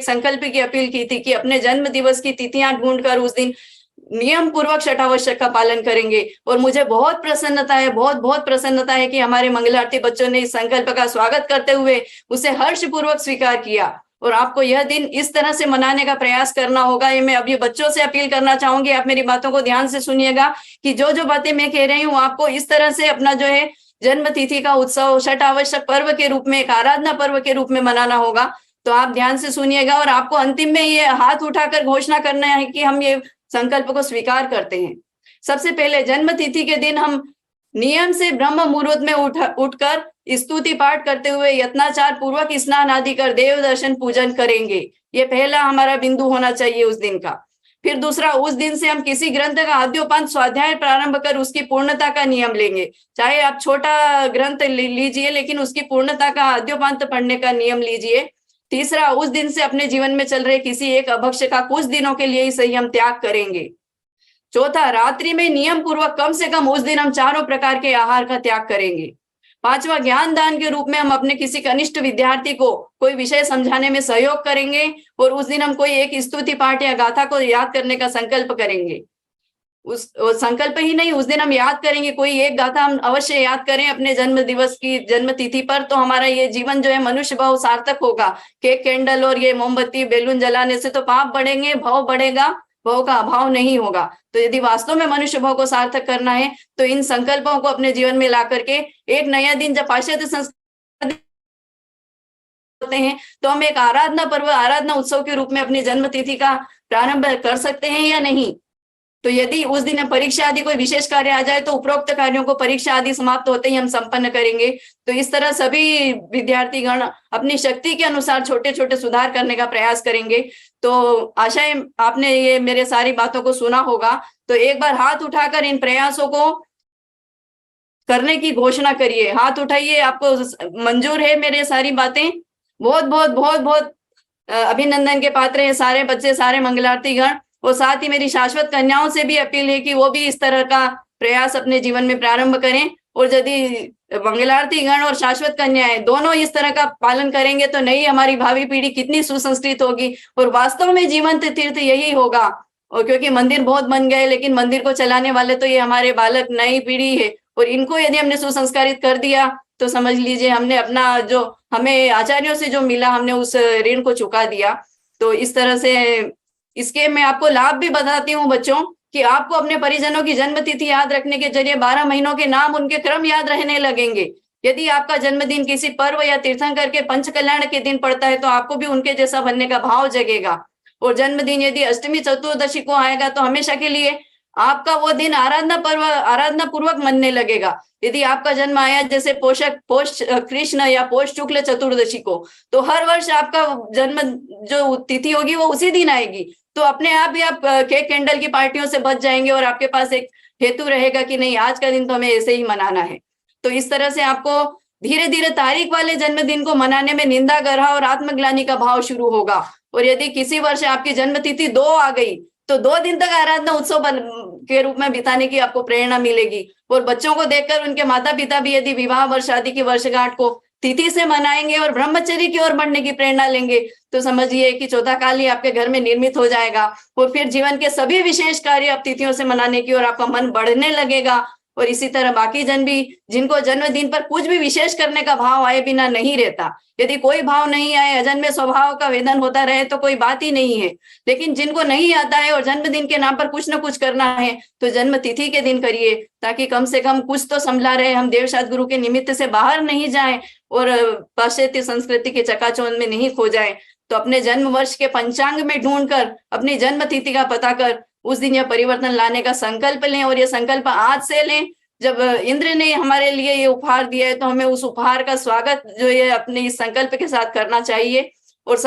संकल्प की अपील की थी कि अपने जन्म दिवस की तिथियां ढूंढकर उस दिन नियम पूर्वक छठावश्यक का पालन करेंगे। और मुझे बहुत प्रसन्नता है, बहुत बहुत प्रसन्नता है कि हमारे मंगलारती बच्चों ने इस संकल्प का स्वागत करते हुए उसे हर्ष पूर्वक स्वीकार किया। और आपको यह दिन इस तरह से मनाने का प्रयास करना होगा। ये मैं अभी बच्चों से अपील करना चाहूंगी, आप मेरी बातों को ध्यान से सुनिएगा कि जो जो बातें मैं कह रही हूँ आपको इस तरह से अपना जो है जन्म तिथि का उत्सव छठ आवश्यक पर्व के रूप में, एक आराधना पर्व के रूप में मनाना होगा। तो आप ध्यान से सुनिएगा और आपको अंतिम में ये हाथ उठाकर घोषणा करना है कि हम ये संकल्प को स्वीकार करते हैं। सबसे पहले जन्म तिथि के दिन हम नियम से ब्रह्म मुहूर्त में उठकर स्तुति पाठ करते हुए यत्नाचार पूर्वक स्नान आदि कर देव दर्शन पूजन करेंगे। ये पहला हमारा बिंदु होना चाहिए उस दिन का। फिर दूसरा, उस दिन से हम किसी ग्रंथ का आद्योपांत स्वाध्याय प्रारंभ कर उसकी पूर्णता का नियम लेंगे। चाहे आप छोटा ग्रंथ लीजिए लेकिन उसकी पूर्णता का आद्योपांत पढ़ने का नियम लीजिए। तीसरा, उस दिन से अपने जीवन में चल रहे किसी एक अभक्ष्य का कुछ दिनों के लिए ही सही हम त्याग करेंगे। चौथा, रात्रि में नियम पूर्वक कम से कम उस दिन हम चारों प्रकार के आहार का त्याग करेंगे। पांचवा, ज्ञान दान के रूप में हम अपने किसी कनिष्ठ विद्यार्थी को कोई विषय समझाने में सहयोग करेंगे और उस दिन हम कोई एक स्तुति पाठ या गाथा को याद करने का संकल्प करेंगे। उस संकल्प ही नहीं, उस दिन हम याद करेंगे, कोई एक गाथा हम अवश्य याद करें अपने जन्म दिवस की जन्म तिथि पर। तो हमारा ये जीवन जो है मनुष्य भाव सार्थक होगा। केक, कैंडल और ये मोमबत्ती, बैलून जलाने से तो पाप बढ़ेंगे, भाव बढ़ेगा, भाव का अभाव नहीं होगा। तो यदि वास्तव में मनुष्य भाव को सार्थक करना है तो इन संकल्पों को अपने जीवन में ला करके एक नया दिन, जब पाश्चात्य संस्कृति होते हैं तो हम एक आराधना पर्व, आराधना उत्सव के रूप में अपनी जन्म तिथि का प्रारंभ कर सकते हैं या नहीं। तो यदि उस दिन परीक्षा आदि कोई विशेष कार्य आ जाए तो उपरोक्त कार्यों को परीक्षा आदि समाप्त होते ही हम संपन्न करेंगे। तो इस तरह सभी विद्यार्थी गण अपनी शक्ति के अनुसार छोटे छोटे सुधार करने का प्रयास करेंगे। तो आशा है आपने ये मेरे सारी बातों को सुना होगा। तो एक बार हाथ उठाकर इन प्रयासों को करने की घोषणा करिए। हाथ उठाइए, आपको मंजूर है मेरे सारी बातें? बहुत बहुत बहुत बहुत अभिनंदन के पात्र है सारे बच्चे, सारे मंगलार्थी गण। और साथ ही मेरी शाश्वत कन्याओं से भी अपील है कि वो भी इस तरह का प्रयास अपने जीवन में प्रारंभ करें। और यदि मंगलार्थी गण और शाश्वत कन्याएं दोनों इस तरह का पालन करेंगे तो नई हमारी भावी पीढ़ी कितनी सुसंस्कृत होगी। और वास्तव में जीवंत तीर्थ यही होगा। और क्योंकि मंदिर बहुत बन गए लेकिन मंदिर को चलाने वाले तो ये हमारे बालक, नई पीढ़ी है। और इनको यदि हमने सुसंस्कारित कर दिया तो समझ लीजिए हमने अपना जो हमें आचार्यों से जो मिला, हमने उस ऋण को चुका दिया। तो इस तरह से इसके मैं आपको लाभ भी बताती हूँ बच्चों कि आपको अपने परिजनों की जन्म तिथि याद रखने के जरिए 12 महीनों के नाम, उनके क्रम याद रहने लगेंगे। यदि आपका जन्मदिन किसी पर्व या तीर्थंकर के पंच कल्याण के दिन पड़ता है तो आपको भी उनके जैसा बनने का भाव जगेगा। और जन्मदिन यदि अष्टमी चतुर्दशी को आएगा तो हमेशा के लिए आपका वो दिन आराधना पर्व, आराधना पूर्वक मनने लगेगा। यदि आपका जन्म आया जैसे पोष कृष्ण या पोष शुक्ल चतुर्दशी को, तो हर वर्ष आपका जन्म जो तिथि होगी वो उसी दिन आएगी। तो अपने आप ही आप केक कैंडल की पार्टियों से बच जाएंगे और आपके पास एक हेतु रहेगा कि नहीं, आज का दिन तो हमें ऐसे ही मनाना है। तो इस तरह से आपको धीरे धीरे तारीख वाले जन्मदिन को मनाने में निंदा, गर्हा और आत्मग्लानि का भाव शुरू होगा। और यदि किसी वर्ष आपकी जन्मतिथि 2 आ गई तो 2 दिन तक आराधना उत्सव के रूप में बिताने की आपको प्रेरणा मिलेगी। और बच्चों को देखकर उनके माता पिता भी यदि विवाह वर्ष आदि की वर्षगांठ को तिथि से मनाएंगे और ब्रह्मचर्य की ओर बढ़ने की प्रेरणा लेंगे तो समझिए कि चौथा काल ही आपके घर में निर्मित हो जाएगा। और फिर जीवन के सभी विशेष कार्य आप तिथियों से मनाने की ओर आपका मन बढ़ने लगेगा। और इसी तरह बाकी जन भी, जिनको जन्मदिन पर कुछ भी विशेष करने का भाव आए बिना नहीं रहता, यदि कोई भाव नहीं आए, अजन्मे स्वभाव का वेदन होता रहे तो कोई बात ही नहीं है। लेकिन जिनको नहीं आता है और जन्मदिन के नाम पर कुछ न कुछ करना है तो जन्म तिथि के दिन करिए, ताकि कम से कम कुछ तो संभला रहे, हम देवशास्त्र गुरु के निमित्त से बाहर नहीं जाएं और पाश्चात्य संस्कृति के चकाचौंध में नहीं खो जाएं। तो अपने जन्म वर्ष के पंचांग में ढूंढकर अपनी जन्म तिथि का पता कर उस दिन यह परिवर्तन लाने का संकल्प लें। और यह संकल्प आज से लें। जब इंद्र ने हमारे लिए ये उपहार दिया है तो हमें उस उपहार का स्वागत जो है अपने इस संकल्प के साथ करना चाहिए। और साथ